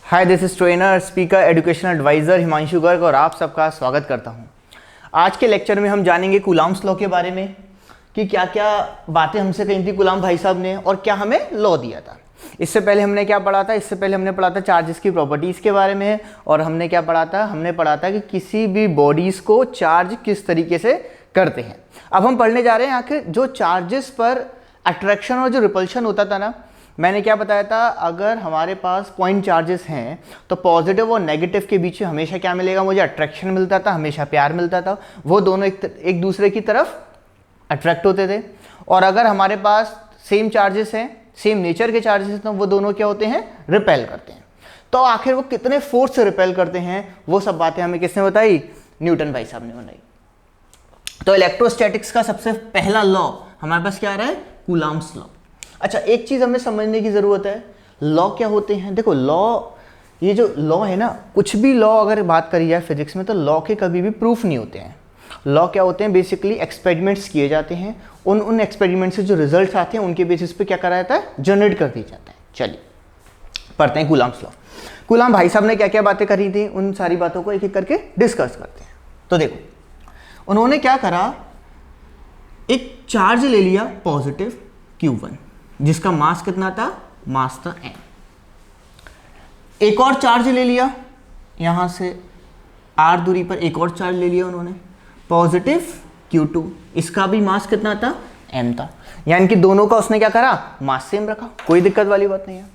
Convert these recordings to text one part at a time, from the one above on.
Hi, this is trainer speaker educational advisor Himanshu Garg और आप सबका स्वागत करता हूं। आज के लेक्चर में हम जानेंगे कूलाम्स लॉ के बारे में कि क्या क्या बातें हमसे कही थी कूलाम भाई साहब ने और क्या हमें लॉ दिया था। इससे पहले हमने क्या पढ़ा था? इससे पहले हमने पढ़ा था चार्जेस की प्रॉपर्टीज़ के बारे में और हमने क्या पढ़ा था? हमने पढ़ा था कि किसी भी बॉडीज़ को चार्ज किस तरीके से करते हैं। अब हम पढ़ने जा रहे हैं आखिर जो चार्जेस पर अट्रैक्शन और जो रिपल्शन होता था ना, मैंने क्या बताया था? अगर हमारे पास पॉइंट चार्जेस हैं तो पॉजिटिव और नेगेटिव के बीच में हमेशा क्या मिलेगा? मुझे अट्रैक्शन मिलता था, हमेशा प्यार मिलता था। वो दोनों एक दूसरे की तरफ अट्रैक्ट होते थे। और अगर हमारे पास सेम चार्जेस हैं, सेम नेचर के चार्जेस हैं, तो वो दोनों क्या होते हैं? रिपेल करते हैं। तो आखिर वो कितने फोर्स से रिपेल करते हैं, वो सब बातें हमें किसने बताई? न्यूटन भाई साहब ने बनाई। तो इलेक्ट्रोस्टैटिक्स का सबसे पहला लॉ हमारे पास क्या आ रहा है? Coulombs law. अच्छा, एक चीज हमें समझने की जरूरत है, लॉ क्या होते हैं। देखो लॉ, ये जो लॉ है ना, कुछ भी लॉ अगर बात करी जाए फिजिक्स में तो लॉ के कभी भी प्रूफ नहीं होते हैं। लॉ क्या होते हैं? बेसिकली एक्सपेरिमेंट्स किए जाते हैं, उन एक्सपेरिमेंट से जो रिजल्ट्स आते हैं उनके बेसिस पे क्या करा जाता है? जनरेट कर दिए जाते हैं। चलिए पढ़ते हैं कूलाम्स लॉ। कूलाम भाई साहब ने क्या क्या बातें करी थी, उन सारी बातों को एक एक करके डिस्कस करते हैं। तो देखो उन्होंने क्या करा, एक चार्ज ले लिया पॉजिटिव Q1 जिसका मास कितना था? मास था m। एक और चार्ज ले लिया, यहां से r दूरी पर एक और चार्ज ले लिया उन्होंने, पॉजिटिव Q2, इसका भी मास कितना था? m था। यानी कि दोनों का उसने क्या करा? मास सेम रखा, कोई दिक्कत वाली बात नहीं है।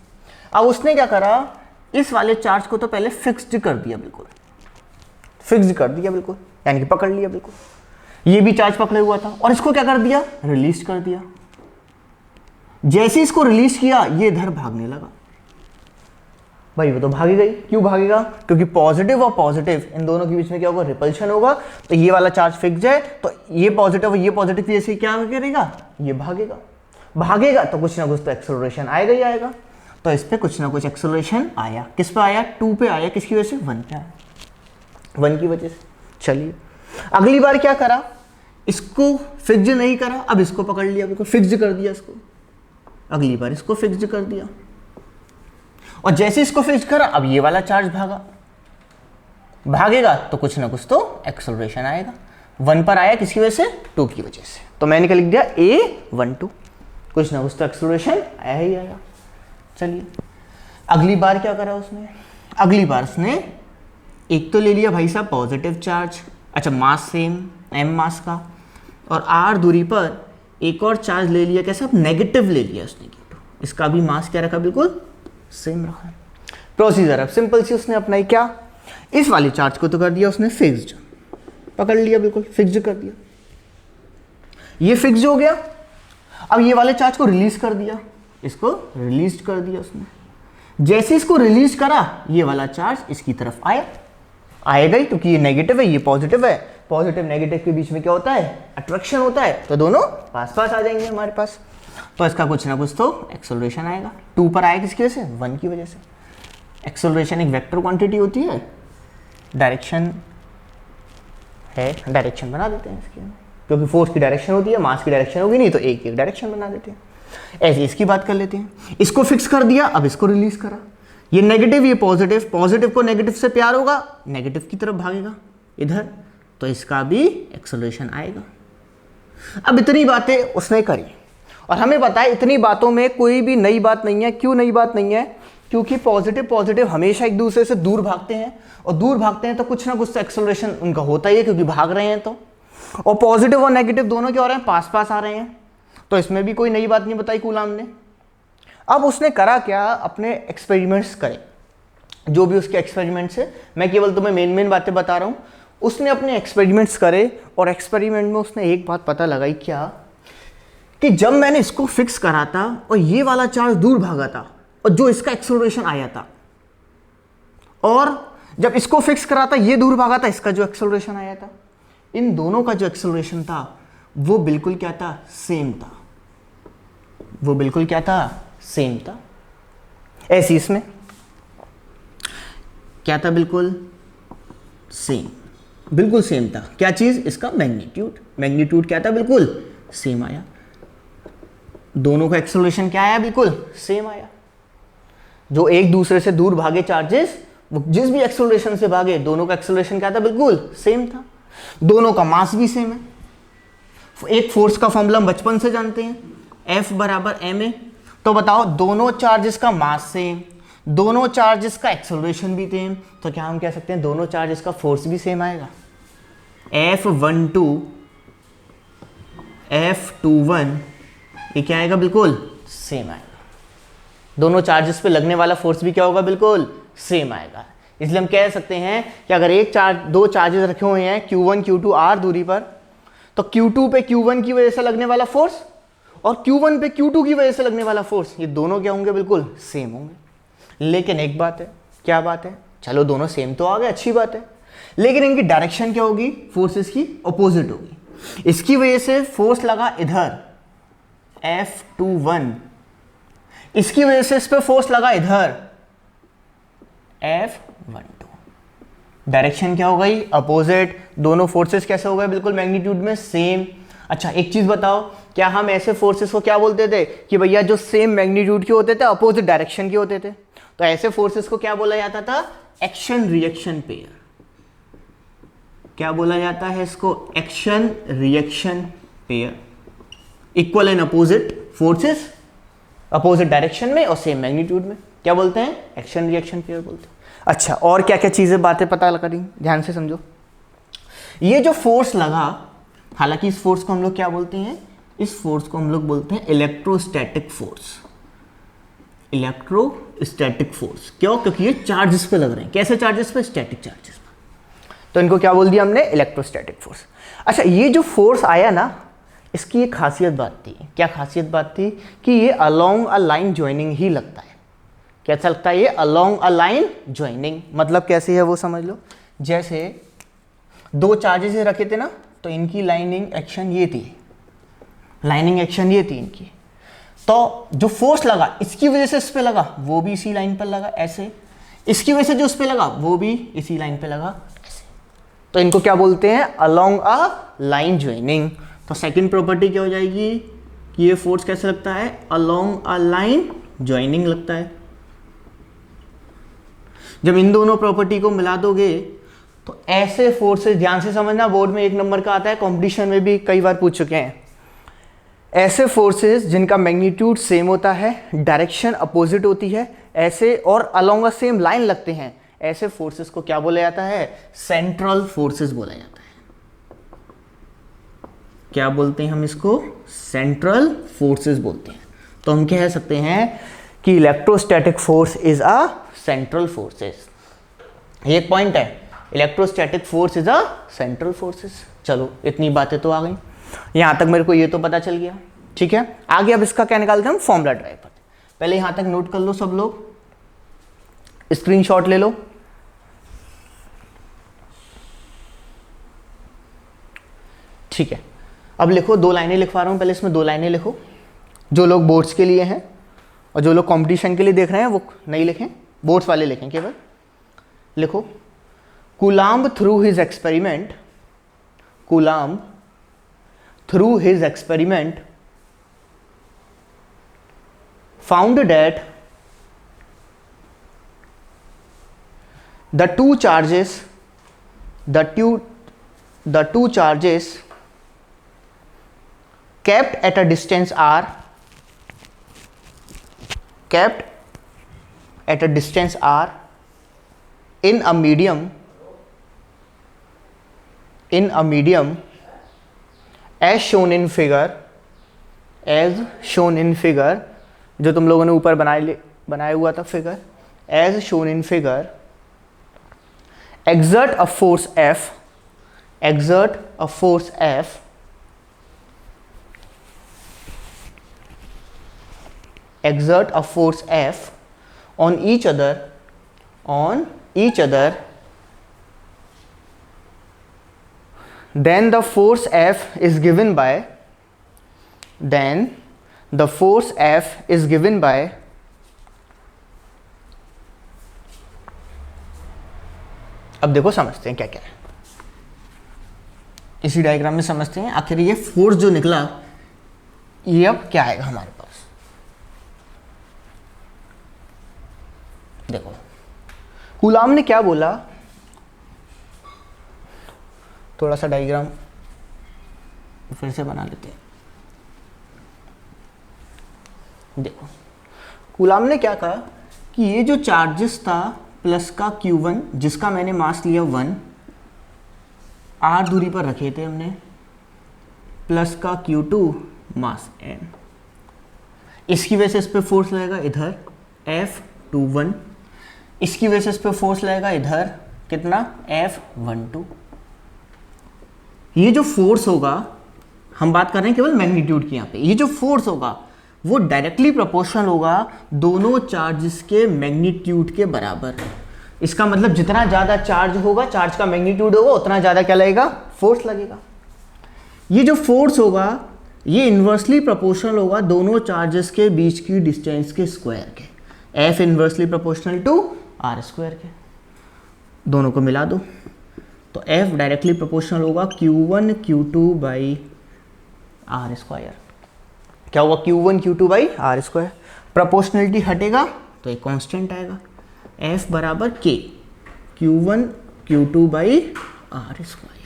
अब उसने क्या करा, इस वाले चार्ज को तो पहले फिक्स्ड कर दिया, बिल्कुल फिक्स्ड कर दिया, बिल्कुल यानी कि पकड़ लिया बिल्कुल। ये भी चार्ज पकड़े हुआ था और इसको क्या कर दिया? रिलीज कर दिया। जैसे इसको रिलीज किया ये इधर भागने लगा। भाई वो तो भागेगा ही। क्यों भागेगा? क्योंकि पॉजिटिव और पॉजिटिव इन दोनों के बीच में क्या होगा? रिपल्शन होगा। तो ये वाला चार्ज फिक्स है, तो ये पॉजिटिव और ये पॉजिटिव जैसे क्या करेगा? ये भागेगा। भागेगा तो कुछ ना कुछ तो एक्सेलरेशन आएगा ही आएगा। तो इस पर कुछ ना कुछ एक्सेलरेशन आया। किस पे आया? 2 पे आया। किसकी वजह से? 1 पे आया, 1 की वजह से। चलिए अगली बार क्या करा, इसको फिक्स नहीं करा, अब इसको पकड़ लिया, बिल्कुल फिक्स कर दिया इसको। अगली बार इसको फिक्स कर दिया और जैसे इसको फिक्स करा, अब ये वाला चार्ज भागा। भागेगा तो कुछ ना कुछ तो एक्सेलरेशन आएगा। 1 पर आया, किसकी वजह से? 2 की वजह से। तो मैंने क्या लिख दिया? A12, कुछ ना कुछ तो एक्सेलरेशन आया ही आया। चलिए अगली बार क्या करा उसने? अगली बार उसने एक तो ले लिया भाई साहब पॉजिटिव चार्ज, अच्छा मास सेम m मास का, और r दूरी पर एक और चार्ज ले लिया। कैसा? नेगेटिव ले लिया उसने Q2, इसका भी मास क्या रखा? बिल्कुल सेम रखा। प्रोसीजर अब सिंपल सी उसने अपनाई। क्या? इस वाले चार्ज को तो कर दिया उसने फिक्स्ड, पकड़ लिया, बिल्कुल फिक्स्ड कर दिया। ये फिक्स्ड हो गया। अब ये वाले चार्ज को रिलीज कर दिया, इसको रिलीज कर दिया उसने। जैसे इसको रिलीज करा, ये वाला चार्ज इसकी तरफ आया, आएगा ही क्योंकि ये नेगेटिव है, ये पॉजिटिव है। पॉजिटिव नेगेटिव के बीच में क्या होता है? अट्रैक्शन होता है। तो दोनों पास पास आ जाएंगे हमारे पास। तो इसका कुछ ना कुछ तो एक्सेलरेशन आएगा। 2 पर आएगा किसकी वजह से? 1 की वजह से। एक्सेलरेशन एक वेक्टर क्वांटिटी होती है, डायरेक्शन है, डायरेक्शन बना देते हैं इसकी, क्योंकि फोर्स की डायरेक्शन होती है, मास की डायरेक्शन होगी नहीं तो एक एक डायरेक्शन बना देते हैं। ऐसे इसकी बात कर लेते हैं। इसको फिक्स कर दिया, अब इसको रिलीज करा। ये नेगेटिव, ये पॉजिटिव, पॉजिटिव को नेगेटिव से प्यार होगा, नेगेटिव की तरफ भागेगा इधर, तो इसका भी एक्सेलरेशन आएगा। अब इतनी बातें उसने करी और हमें पता है इतनी बातों में कोई भी नई बात नहीं है। क्यों नई बात नहीं है? क्योंकि पॉजिटिव पॉजिटिव हमेशा एक दूसरे से दूर भागते हैं और दूर भागते हैं तो कुछ ना कुछ तो एक्सेलरेशन उनका होता ही है, क्योंकि भाग रहे हैं तो। और पॉजिटिव और नेगेटिव दोनों क्या हो रहे हैं? पास पास आ रहे हैं। तो इसमें भी कोई नई बात नहीं बताई कूलाम ने। अब उसने करा क्या? अपने एक्सपेरिमेंट्स करे, जो भी उसके एक्सपेरिमेंट्स है, मैं केवल तुम्हें मेन बातें बता रहा हूं। उसने अपने एक्सपेरिमेंट्स करे और एक्सपेरिमेंट में उसने एक बात पता लगाई। क्या? कि जब मैंने इसको फिक्स करा था और ये वाला चार्ज दूर भागा था और जो इसका एक्सेलरेशन आया था, और जब इसको फिक्स करा था ये दूर भागा था, इसका जो एक्सेलरेशन आया था, इन दोनों का जो एक्सेलरेशन था वो बिल्कुल क्या था? सेम था। वो बिल्कुल क्या था? सेम था। ऐसी इसमें क्या था? बिल्कुल सेम, बिल्कुल सेम था। क्या चीज? इसका मैग्नीट्यूड। मैग्नीट्यूड क्या था? बिल्कुल सेम आया। दोनों का एक्सेलरेशन क्या आया? बिल्कुल सेम आया। जो एक दूसरे से दूर भागे चार्जेस वो जिस भी एक्सेलरेशन से भागे, दोनों का एक्सेलरेशन क्या था, बिल्कुल सेम था, दोनों का मास भी सेम है। एक फोर्स का फॉर्मूला हम बचपन से जानते हैं, F बराबर ma। तो बताओ दोनों चार्जेस का मास सेम, दोनों चार्जेस का एक्सेलरेशन भी सेम, तो क्या हम कह सकते हैं दोनों चार्जेस का फोर्स भी सेम आएगा। F12 F21 ये क्या आएगा, बिल्कुल सेम आएगा। दोनों चार्जेस पे लगने वाला फोर्स भी क्या होगा, बिल्कुल सेम आएगा। इसलिए हम कह सकते हैं कि अगर दो चार्जेस रखे हुए हैं Q1 Q2 r दूरी पर, तो Q2 पे Q1 की वजह से लगने वाला फोर्स और Q1 पे Q2 की वजह से लगने वाला फोर्स, ये दोनों क्या होंगे, बिल्कुल सेम होंगे। लेकिन एक बात है, क्या बात है, चलो दोनों सेम तो आ गए, अच्छी बात है, लेकिन इनकी डायरेक्शन क्या होगी, फोर्सेस की अपोजिट होगी। इसकी वजह से फोर्स लगा इधर F21, इसकी वजह से इस पे फोर्स लगा इधर F12, डायरेक्शन क्या हो गई, अपोजिट। दोनों फोर्सेस कैसे हो गए, बिल्कुल मैग्नीट्यूड में सेम। अच्छा एक चीज बताओ, क्या हम ऐसे फोर्सेस को क्या बोलते थे कि भैया जो सेम मैग्नीट्यूड के होते थे अपोजिट डायरेक्शन के होते थे, तो ऐसे फोर्सेस को क्या बोला जाता था, एक्शन रिएक्शन पेयर। क्या बोला जाता है इसको, action reaction pair. Equal and opposite forces, opposite direction में और सेम मैग्नीट्यूड में, क्या बोलते हैं, एक्शन रिएक्शन पेयर बोलते हैं। अच्छा और क्या क्या चीजें बातें पता करी, ध्यान से समझो। ये जो फोर्स लगा, हालांकि इस फोर्स को हम लोग क्या बोलते हैं, इस फोर्स को हम लोग बोलते हैं इलेक्ट्रोस्टैटिक फोर्स। इलेक्ट्रोस्टैटिक फोर्स क्यों, क्योंकि ये चार्जेस पे लग रहे हैं। कैसे चार्जेस पे, स्टैटिक चार्जेस पे, तो इनको क्या बोल दिया हमने, इलेक्ट्रोस्टैटिक फोर्स। अच्छा ये जो फोर्स आया ना, इसकी एक खासियत बात थी, क्या खासियत बात थी, कि ये अलोंग अ लाइन ज्वाइनिंग ही लगता है। कैसा लगता है ये, अलोंग अ लाइन ज्वाइनिंग। मतलब कैसे है वो समझ लो, जैसे दो चार्जेस रखे थे ना, तो इनकी लाइनिंग एक्शन ये थी, लाइनिंग एक्शन ये थी इनकी, तो जो फोर्स लगा इसकी वजह से इस पे लगा, वो भी इसी लाइन पर लगा ऐसे, इसकी वजह से जो उस पे लगा वो भी इसी लाइन पे लगा ऐसे, तो इनको क्या बोलते हैं, अलोंग अ लाइन ज्वाइनिंग। तो सेकंड प्रॉपर्टी क्या हो जाएगी कि ये फोर्स कैसे लगता है, अलोंग अ लाइन ज्वाइनिंग लगता है। जब इन दोनों प्रॉपर्टी को मिला दोगे तो ऐसे फोर्सेस, ध्यान से समझना, बोर्ड में 1 नंबर का आता है, कंपटीशन में भी कई बार पूछ चुके हैं। ऐसे फोर्सेस जिनका मैग्नीट्यूड सेम होता है, डायरेक्शन अपोजिट होती है, ऐसे और अलोंग अ सेम लाइन लगते हैं, ऐसे फोर्सेस को क्या बोला जाता है, सेंट्रल फोर्सेस बोला जाता है। क्या बोलते हैं हम इसको, सेंट्रल फोर्सेस बोलते हैं। तो हम कह सकते हैं कि electrostatic force is a central forces. ये एक पॉइंट है, electrostatic force is a central forces. चलो इतनी बातें तो आ गई, यहां तक मेरे को ये तो पता चल गया, ठीक है। आगे अब इसका क्या निकालते हैं हम, फॉर्मूला ड्राइव करते हैं। पहले यहां तक नोट कर लो सब लोग, स्क्रीनशॉट ले लो। ठीक है, अब लिखो, 2 लाइनें लिखवा रहा हूं, पहले इसमें 2 लाइनें लिखो। जो लोग बोर्ड्स के लिए हैं और जो लोग कंपटीशन के लिए देख रहे हैं वो नहीं लिखें, बोर्ड्स वाले लिखें केवल। लिखो, coulomb through his experiment, coulomb through his experiment found that the two charges kept at a distance r, in a medium as shown in figure, जो तुम लोगों ने ऊपर बनाया हुआ था figure, as shown in figure, exert a force F on each other, then the force F is given by अब देखो समझते हैं क्या क्या है, इसी डायग्राम में समझते हैं आखिर ये फोर्स जो निकला ये अब क्या आएगा हमारे पास। देखो कूलाम ने क्या बोला, थोड़ा सा डायग्राम फिर से बना लेते हैं। देखो कूलाम ने क्या कहा कि ये जो चार्जेस था प्लस का Q1 जिसका मैंने मास लिया 1 r दूरी पर रखे थे हमने, प्लस का Q2 मास n, इसकी वजह से इस पे फोर्स लगेगा इधर F21, इसकी वजह से इस पे फोर्स लगेगा इधर कितना F12। ये जो फोर्स होगा, हम बात कर रहे हैं केवल मैग्नीट्यूड की यहाँ पे, ये जो फोर्स होगा वो डायरेक्टली प्रोपोर्शनल होगा दोनों चार्जेस के मैग्नीट्यूड के बराबर। इसका मतलब जितना ज़्यादा चार्ज होगा, चार्ज का मैग्नीट्यूड होगा, उतना ज़्यादा क्या लगेगा, फोर्स लगेगा। ये जो फोर्स होगा ये इन्वर्सली प्रोपोर्शनल होगा दोनों चार्जेस के बीच की डिस्टेंस के स्क्वायर के, F inversely proportional to R square के। दोनों को मिला दो तो F डायरेक्टली प्रोपोर्शनल होगा Q1 Q2 by R square. क्या होगा, Q1 Q2 by R square. Proportionality हटेगा तो एक कांस्टेंट आएगा, F बराबर K Q1 Q2 by R square.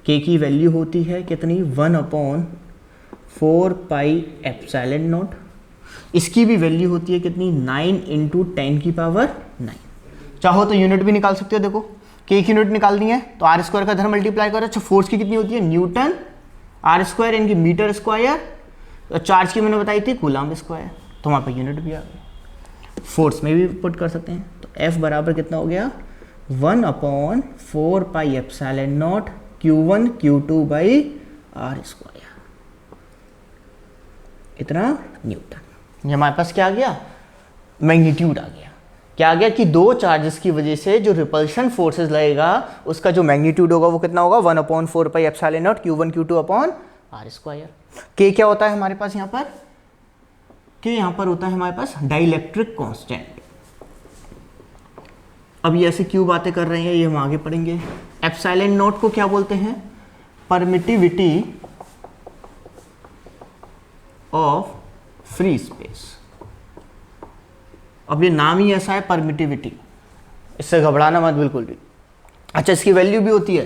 K की वैल्यू होती है कितनी, 1/4 पाई एप्सिलॉन नॉट। इसकी भी वैल्यू होती है कितनी, 9 × 10 की पावर 9। चाहो तो यूनिट भी निकाल सकते हो। देखो K की यूनिट निकालनी है तो R स्क्वायर का इधर मल्टीप्लाई करो। अच्छा फोर्स की कितनी होती है, न्यूटन R स्क्वायर इनकी मीटर स्क्वायर, और चार्ज की मैंने बताई थी कूलाम स्क्वायर, तो वहाँ पे यूनिट भी आ गई। फोर्स में भी पुट कर सकते हैं तो F बराबर कितना हो गया, 1/4 pi epsilon not Q1 Q2 by R square, इतना न्यूटन। ये हमारे पास क्या आ गया, मैग्नीट्यूड आ गया। क्या आ गया कि दो चार्जेस की वजह से जो रिपल्शन फोर्सेस लगेगा उसका जो मैग्नीट्यूड होगा वो कितना होगा, 1/4 pi epsilon not Q1 Q2 upon R square. K क्या होता है हमारे पास यहाँ पर, K यहाँ पर होता है हमारे पास डाइलेक्ट्रिक कांस्टेंट। अब ये ऐसे क्यों बातें कर रहे हैं ये हम आगे पढ़ेंगे। एप्सिलॉन नॉट को क्या बोलते हैं, परमिटिविटी ऑफ फ्री स्पेस। अब ये नाम ही ऐसा है परमिटिविटी, इससे घबराना मत बिल्कुल भी। अच्छा इसकी वैल्यू भी होती है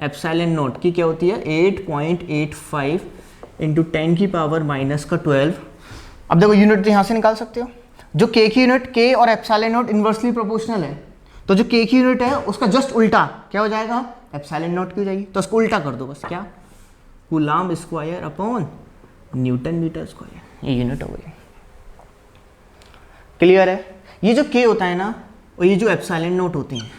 एप्सिलॉन नॉट की, क्या होती है 8.85 × 10 की पावर -12। अब देखो यूनिट यहाँ से निकाल सकते हो, जो K की यूनिट, K और एप्सिलॉन नॉट इन्वर्सली प्रोपोर्शनल है, तो जो K की यूनिट है उसका जस्ट उल्टा क्या हो जाएगा, एप्सिलॉन नॉट की हो जाएगी। तो उसको उल्टा कर दो बस, क्या coulomb square upon newton metre square, ये यूनिट हो गई। क्लियर है। ये जो K होता है ना और ये जो एप्सिलॉन नॉट होती हैं,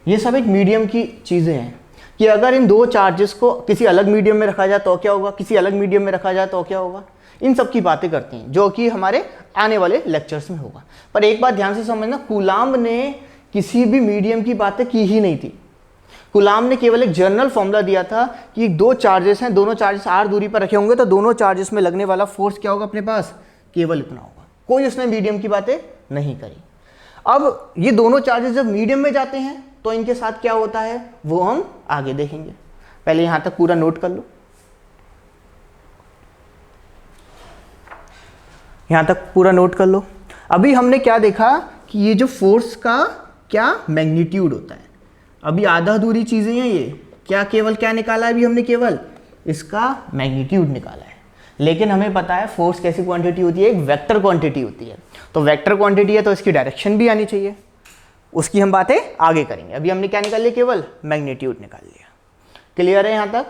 ये सब एक मीडियम की चीज़ें हैं कि अगर इन दो चार्जेस को किसी अलग मीडियम में रखा जाए तो क्या होगा, किसी अलग मीडियम में रखा जाए तो क्या होगा, इन सब की बातें करती हैं जो कि हमारे आने वाले लेक्चर्स में होगा। पर एक बात ध्यान से समझना, कूलाम ने किसी भी मीडियम की बातें की ही नहीं थी। कूलाम ने केवल एक जनरल फॉर्मूला दिया था कि दो चार्जेस हैं, दोनों चार्जेस R दूरी पर रखे होंगे तो दोनों चार्जेस में लगने वाला फोर्स क्या होगा अपने पास, केवल इतना होगा। कोई उसने मीडियम की बातें नहीं करी। अब ये दोनों चार्जेस जब मीडियम में जाते हैं तो इनके साथ क्या होता है वो हम आगे देखेंगे। पहले यहां तक पूरा नोट कर लो, यहां तक पूरा नोट कर लो। अभी हमने क्या देखा कि ये जो फोर्स का क्या मैग्नीट्यूड होता है, अभी आधा दूरी चीजें हैं ये, क्या केवल क्या निकाला है अभी हमने, केवल इसका मैग्नीट्यूड निकाला है। लेकिन हमें पता है फोर्स कैसी क्वांटिटी होती है, एक वेक्टर क्वांटिटी होती है। तो वेक्टर क्वांटिटी है तो इसकी डायरेक्शन भी आनी चाहिए, उसकी हम बातें आगे करेंगे। अभी हमने क्या निकाल लिया, केवल मैग्नीट्यूड निकाल लिया। क्लियर है यहाँ तक।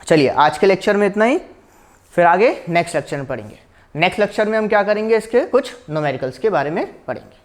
चलिए आज के लेक्चर में इतना ही, फिर आगे नेक्स्ट लेक्चर में पढ़ेंगे। नेक्स्ट लेक्चर में हम क्या करेंगे, इसके कुछ न्यूमेरिकल्स के बारे में पढ़ेंगे।